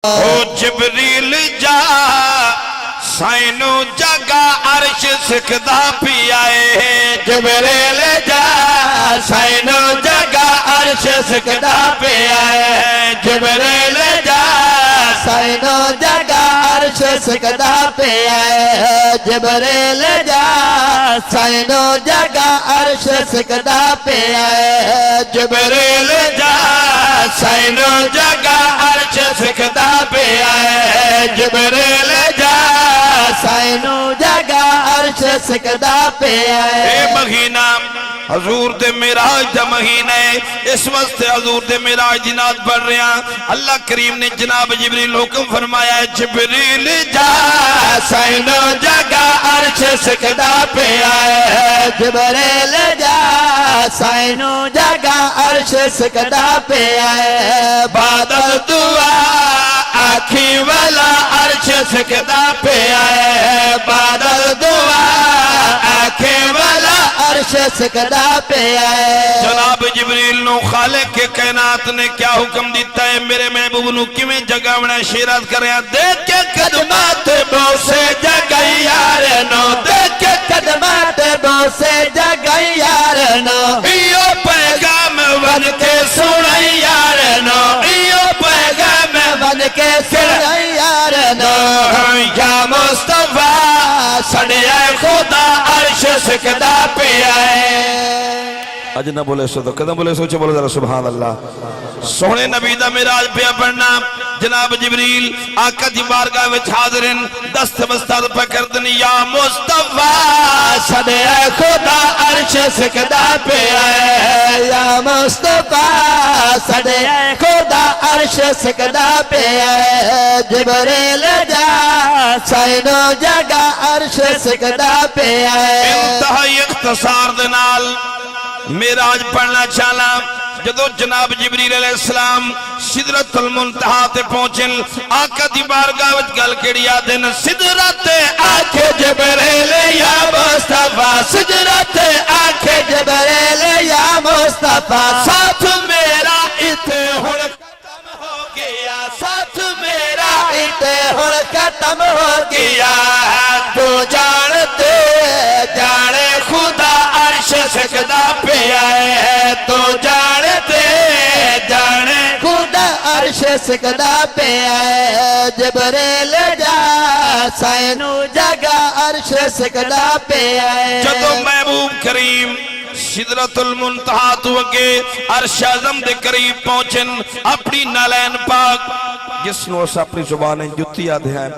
او جبریل جا سائنو جگہ عرش سکدا پی آئے جبریل جا سائنو جگہ عرش سکدا پی آئے جبریل جا سائنو جگہ عرش سکدا پی آئے جبریل جا سائنو جگہ عرش سکدا پی آئے جبریل جا سائنو جگہ عرش سکدا پی آئے جبریل جا سائنو جگہ عرش سکدا پی آئے اے مہینہ حضور دے معراج دا مہینہ ہے اس وقت حضور دے معراج دی نعت پڑھ رہے ہیں اللہ کریم نے جناب جبریل حکم فرمایا ہے جبریل جا سائنو جگہ عرش سکدا پہ آئے جبریل جا سائنو جگہ عرش سکدا پہ آئے بادل دعا آکھی والا عرش سکدا پہ آئے بادل دعا آکھی والا عرش سکدا پہ آئے جناب جبریل نو خالق کے کائنات نے کیا حکم دیتا ہے میرے محبوب نو کیویں جگہ بنا شیرات کر رہے ہیں دیکھ کے قدمات بوسے جگہ یار نو دیکھ کے قدمات بوسے جگہ یار نو ایو پیغام ون کے سنائی یار نو ایو پیغام بن کے سنائی یار نو یا مصطفیٰ سڑیا خدا عرش سکدا پہ آئے اج نہ بولے سو تو قدم بولے سو چے بولے ذرا سبحان اللہ سونے نبی دا معراج پہ پڑھنا جناب جبریل آقا دی بارگاہ وچ حاضرن دست بستاد پہ کردنی یا مصطفیٰ سڑیا خدا عرش سکدا پہ آئے یا مصطفیٰ سڑیا خدا عرش سکدا پہ آئے جبریل جا سائنو جگہ عرش سکدا پہ آئے انتہائی اختصار دنال معراج پڑھنا چالا جدو جناب جبریل علیہ السلام سدرت المنتہا تے پہنچن آقا دی بارگاہ وچ گل کیڑی آدن سدرت آکھے جبریل یا مصطفیٰ سدرت آکھے جبریل یا مصطفیٰ ساتھ میرا اتے ہن ختم ہو گیا ساتھ میرا اتے ہن ختم ہو گیا تو جانتے جانے خدا عرش سکدا پہ آئے تو جانتے جانے خدا عرش سکدا پہ آئے جبریل جا سائنو جگہ عرش سکدا پہ آئے جدو محبوب کریم سدرت المنتہا تو اگے عرش اعظم دے قریب پہنچن اپنی نالین پاک جس نو اس اپنی زبانیں جتی آدھے ہیں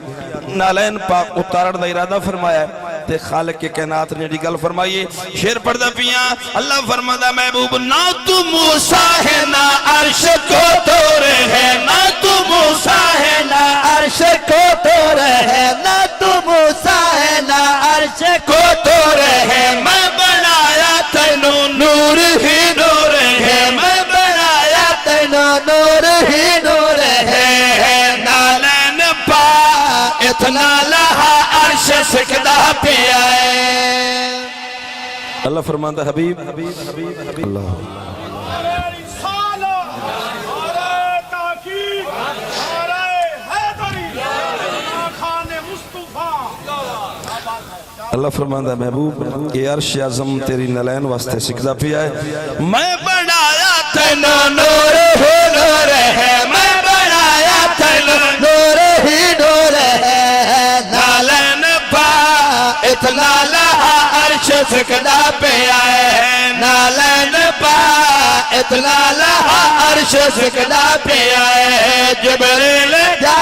نالین پاک اتارن دا ارادہ فرمایا ہے تے خالق کے کائنات نے گل فرمائیے شیر پڑھدا پیاں اللہ فرماتا محبوب نہ تو موسیٰ ہے نہ عرش کو دور ہے نہ تو موسیٰ ہے نہ عرش کو دور ہے نہ تو موسیٰ ہے نہ عرش کو دور ہے میں بنایا تینو نور ہی نور ہے میں بنایا تینو نور ہی نور ہے نالین پا اتنا لہا عرش سکدا پہ آئے اللہ فرماتا حبیب اللہ اللہ فرماتا محبوب یہ عرش اعظم تیری نالین واسطے سکدا پہ آئے میں بنایا تینو نور ہی نور ہے میں بنایا تینو نور ہی نور ہے نالین پا اتنا لہا عرش سکدا پہ آئے نالین پا اتنا لہا عرش سکدا پہ آئے جبریل جا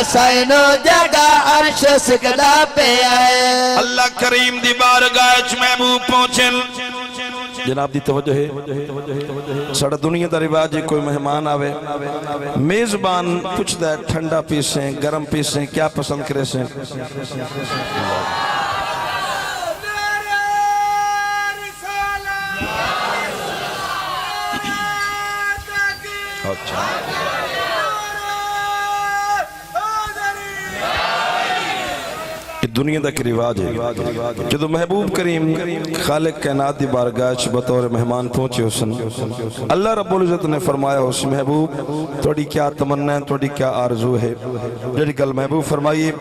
سائنو جگہ عرش سکدا پہ آئے اللہ کریم دی بارگاہ وچ محبوب پہنچن جناب دی توجہ ہے سڑا دنیا دا رواج ہے کوئی مہمان آوے میزبان پوچھدا ہے ٹھنڈا پیسیں گرم پیسیں کیا پسند کرے سے دنیا دا کی رواج ہے جدو محبوب کریم خالق کائنات دی بارگاہ چ بطور مہمان پہنچے حسن اللہ رب العزت نے فرمایا اس محبوب توڑی کیا تمنا ہے توڑی کیا آرزو ہے جڑی گل محبوب فرمائیے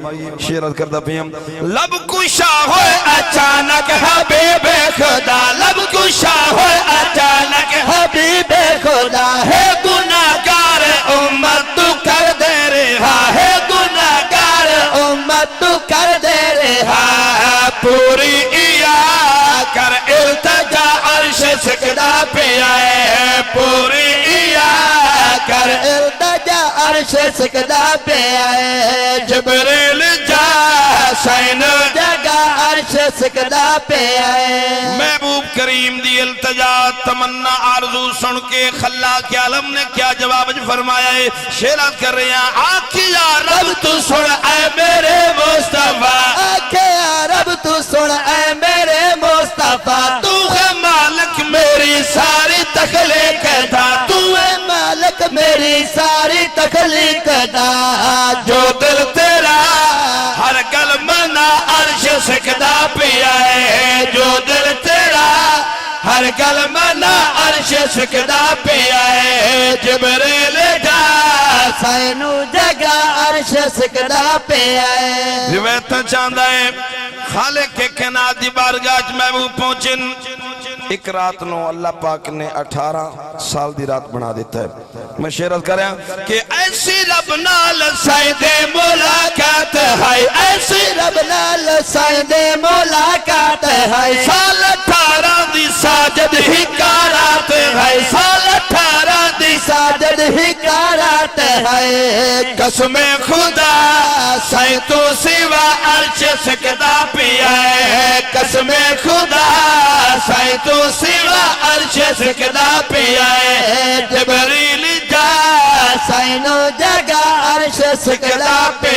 شیرت کردہ پیم لب کشا ہوئے اچانک حبیب خدا لب کشا ہوئے اچانک حبیب خدا ہے گناہگار امت تو کر دے رہا ہے گناہگار امت تو کر دے رہا پوری عیا کر التجا عرش سجدہ پہ آئے پوری عیا کر التجا عرش سجدہ پہ آئے جبریل جا سین جگہ عرش سجدہ پہ آئے محبوب کریم دی التجا تمنا آرزو سن کے خلاق عالم نے کیا جواب فرمایا ہے شیرات کر رہے ہیں آکھیا رب تو سن اے میرے مصطفیٰ آکھیا رب تو سن اے میرے مصطفیٰ تو ہے مالک میری ساری تخلیق دا تو ہے مالک میری ساری تخلیق دا جو دل تیرا ہر کلمہ عرش سجدہ پہ آئے جو دل تیرا ہر کلمہ عرش سجدہ پہ آئے جبریل جا سینو جگہ عرش سجدہ پہ آئے روایت چاندہ ہے خالق کے کائنات دی بارگاہ محبوب پہنچن ایک رات نو اللہ پاک نے 18 سال دی رات بنا دیتا ہے میں شیرت کر رہا ہوں کہ ایسی رب نال سائدے ملاقات ہے ایسی رب نال سائدے ملاقات ہے سال 18 دی ساجد ہی کارات ہے سال 18 دی ساجد ہی کارات ہے قسم خدا سائیں تو سوا عرش سجدہ پہ آئے قسم خدا سائیں تو سوا عرش سجدہ پہ آئے جبریل جا سینو جگہ عرش سجدہ پہ